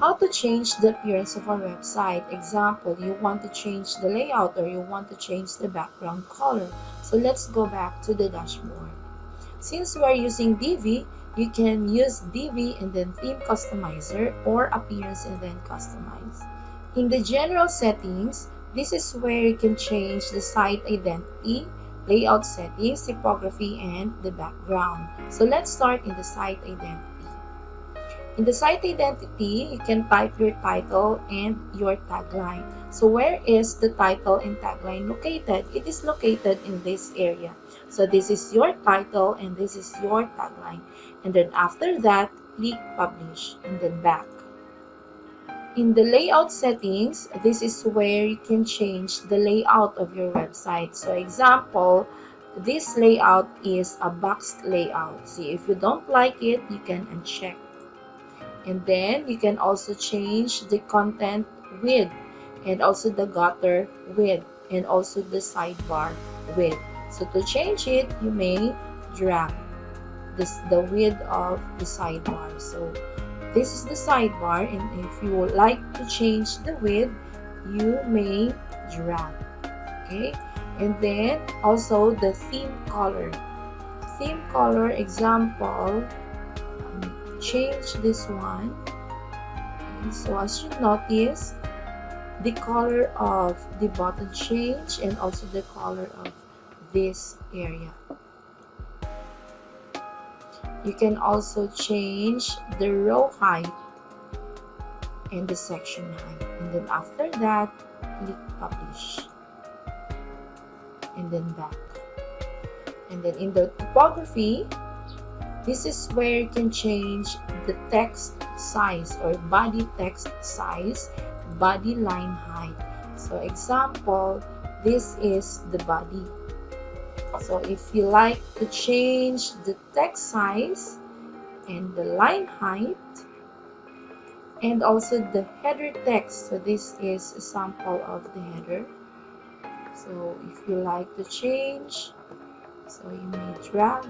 how to change the appearance of our website. Example, you want to change the layout or you want to change the background color. So let's go back to the dashboard. Since we are using Divi, you can use Divi and then theme customizer or appearance and then customize. In the general settings, this is where you can change the site identity, layout settings, typography, and the background. So let's start in the site identity. In the site identity, you can type your title and your tagline. So where is the title and tagline located? It is located in this area. So this is your title and this is your tagline. And then after that, click publish and then back. In the layout settings, this is where you can change the layout of your website. So example, this layout is a boxed layout. See, if you don't like it, you can uncheck. And then you can also change the content width and also the gutter width and also the sidebar width. So to change it, you may drag the width of the sidebar. So this is the sidebar, and if you would like to change the width, you may drag. Okay, and then also the theme color. Theme color example. Change this one. Okay, so as you notice, the color of the button change and also the color of this area. You can also change the row height and the section height, and then after that click publish and then back. And then in the typography, this is where you can change the text size or body text size, body line height. So example, this is the body. So if you like to change the text size and the line height and also the header text, so this is a sample of the header. So if you like to change, so you may drag.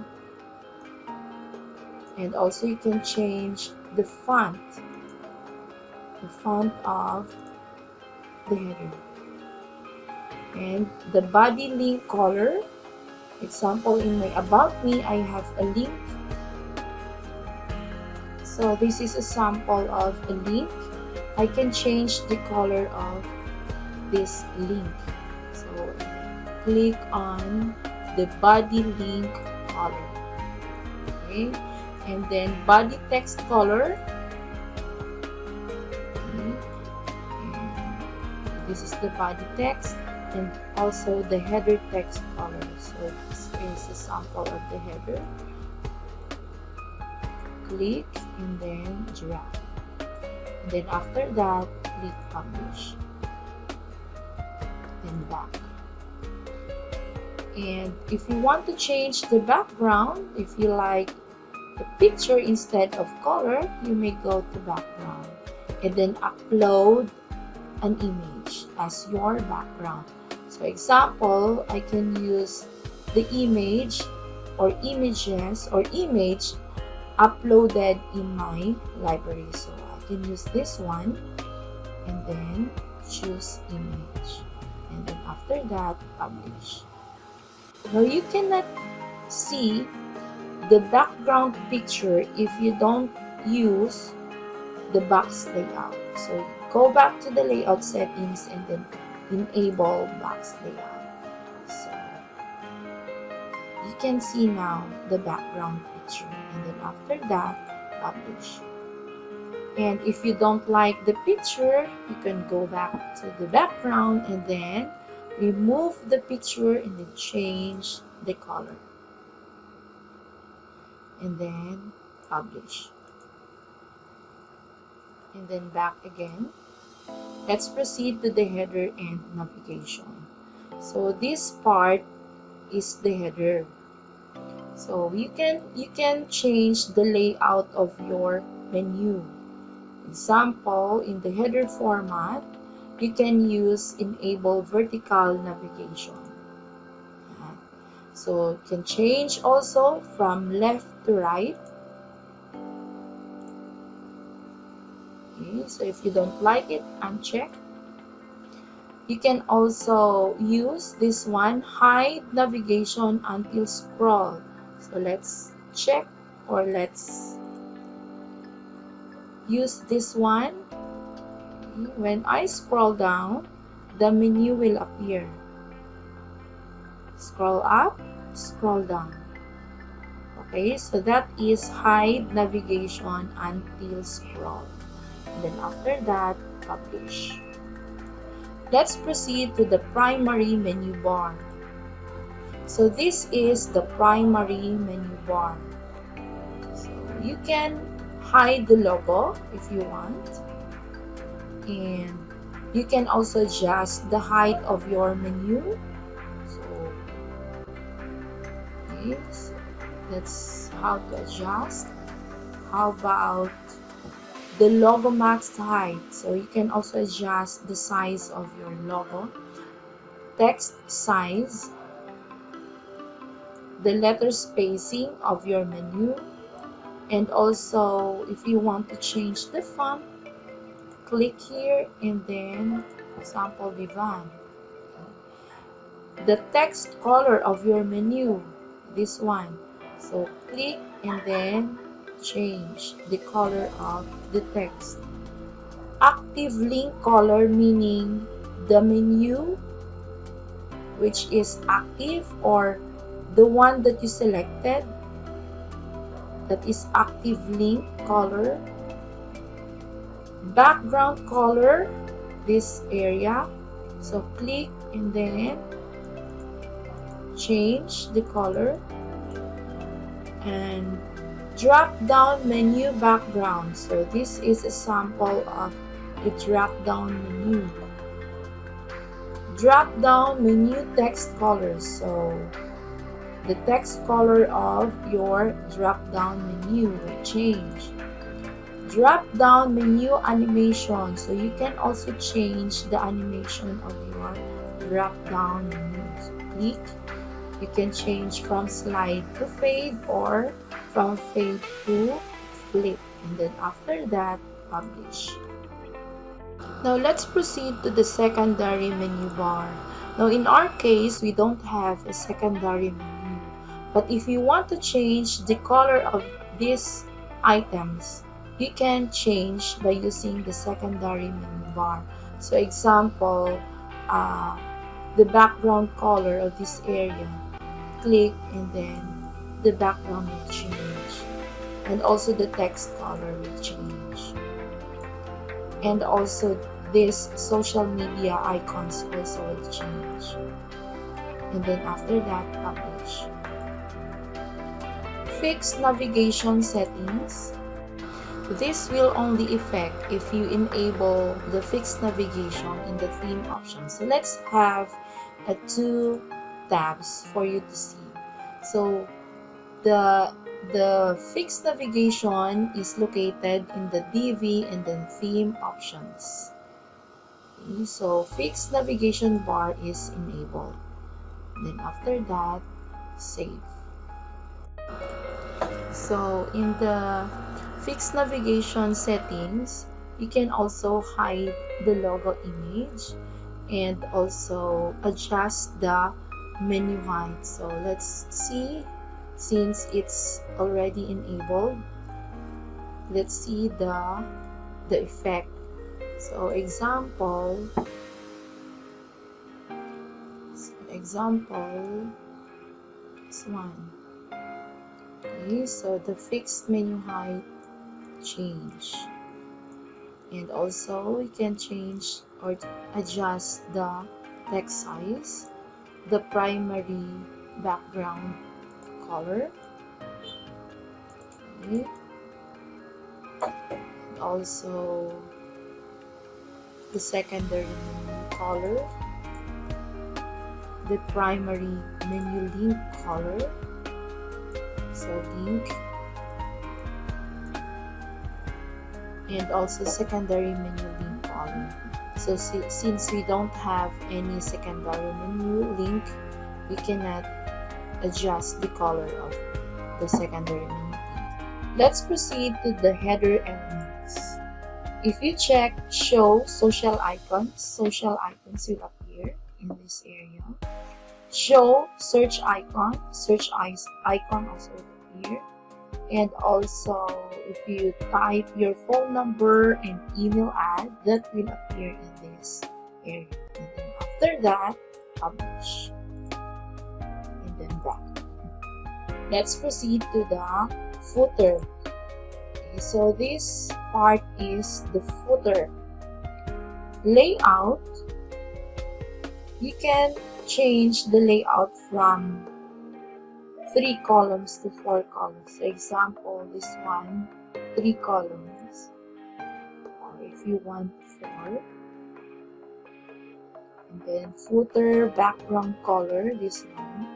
And also you can change the font of the header. And the body link color, example in my about me, I have a link. So this is a sample of a link. I can change the color of this link. So click on the body link color. Okay. And then body text color. Okay. This is the body text and also the header text color. So this is a sample of the header. Click and then drag. And then after that, click publish. Then back. And if you want to change the background, if you like the picture instead of color, you may go to background and then upload an image as your background. So example, I can use the image or images or image uploaded in my library. So I can use this one and then choose image and then after that publish. Now you cannot see the background picture if you don't use the box layout. So go back to the layout settings and then enable box layout. So you can see now the background picture and then after that publish. And if you don't like the picture, you can go back to the background and then remove the picture and then change the color. And then publish. And then back again. Let's proceed to the header and navigation. So this part is the header. So you can change the layout of your menu. Example, in the header format, you can use enable vertical navigation. So you can change also from left to right. Okay, Okay, so if you don't like it, uncheck. You can also use this one, hide navigation until scroll. So let's check, or let's use this one. When I scroll down, the menu will appear. Scroll up, scroll down. Okay, so that is hide navigation until scroll. And then after that, publish. Let's proceed to the primary menu bar. So this is the primary menu bar. So you can hide the logo if you want. And you can also adjust the height of your menu. So, okay, so that's how to adjust. How about the logo max height? So you can also adjust the size of your logo, text size, the letter spacing of your menu, and also if you want to change the font, click here and then example Divan. The text color of your menu, this one. So click and then change the color of the text. Active link color, meaning the menu which is active, or the one that you selected that is active link color. Background color, this area. So click and then change the color. And drop down menu background. So this is a sample of the drop down menu. Drop down menu text colors. So the text color of your drop down menu will change. Drop down menu animation. So you can also change the animation of your drop down menu. So click. You can change from slide to fade or from fade to flip. And then after that, publish. Now let's proceed to the secondary menu bar. Now in our case, we don't have a secondary menu. But if you want to change the color of these items, you can change by using the secondary menu bar. So example, the background color of this area. Click and then the background will change. And also the text color will change. And also this social media icons also will change. And then after that, publish. Fix navigation settings. This will only affect if you enable the fixed navigation in the theme options. So let's have two tabs for you to see. So the fixed navigation is located in the Divi and then theme options. Okay, so fixed navigation bar is enabled. Then after that, save. So in the fixed navigation settings, you can also hide the logo image and also adjust the menu height. So let's see, since it's already enabled, let's see the effect. So example this one. Okay, so the fixed menu height change, and also we can change or adjust the text size, the primary background color, okay, and also the secondary menu color, the primary menu link color, so link, and also secondary menu link color. So since we don't have any secondary menu link, we cannot adjust the color of the secondary menu link. Let's proceed to the header elements. If you check show social icons will appear in this area. Show search icon also will appear. And also, if you type your phone number and email ad, that will appear in this area. And then after that, publish. And then back. Let's proceed to the footer. Okay, so this part is the footer. Layout. You can change the layout from 3 columns to 4 columns. For example, this one, 3 columns. Or if you want 4. And then footer, background color, this one.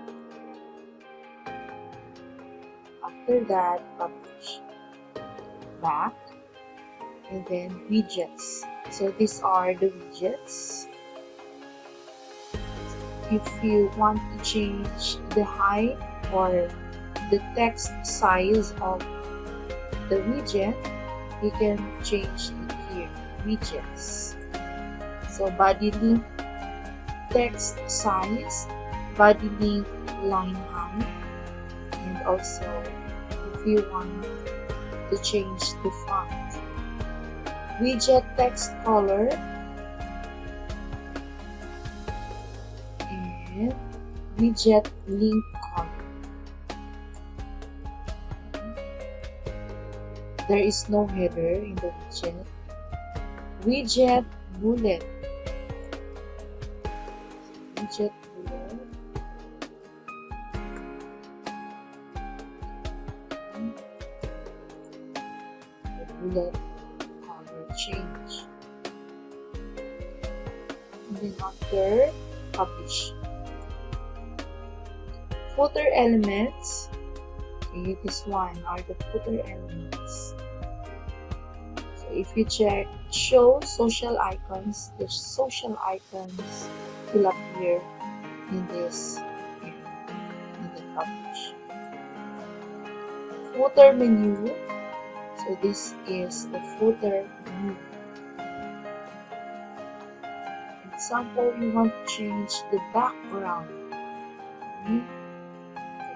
After that, publish. Back. And then widgets. So these are the widgets. If you want to change the height or the text size of the widget, you can change it here, widgets. So body link text size, body link line height, and also if you want to change the font. Widget text color and widget link color. There is no header in the widget. Widget bullet. Widget bullet. The bullet color change. And then after, publish. Footer elements. Okay, this one are the footer elements. So if you check show social icons, the social icons will appear in this area, in the publish. Footer menu. So this is the footer menu. Example, you want to change the background. Okay?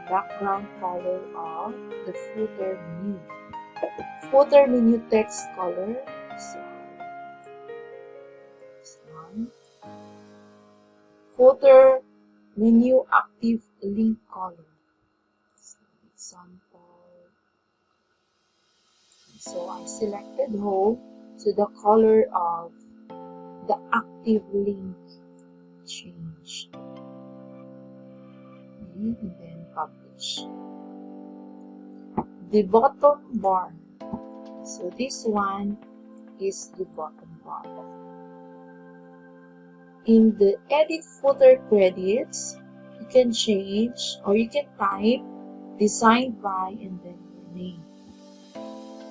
Background color of the footer menu. Footer menu text color. So this one. Footer menu active link color. So example. So I selected home. So the color of the active link changed. And then publish. The bottom bar. So this one is the bottom bar. In the edit footer credits, you can change or you can type designed by and then your name.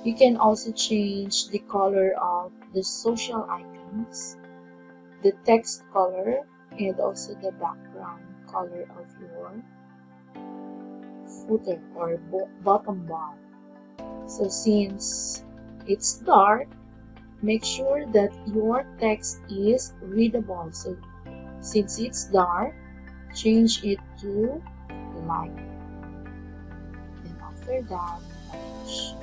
You can also change the color of the social icons, the text color, and also the background color of your footer or bottom bar. So since it's dark, make sure that your text is readable. So since it's dark, change it to light. Then after that, publish.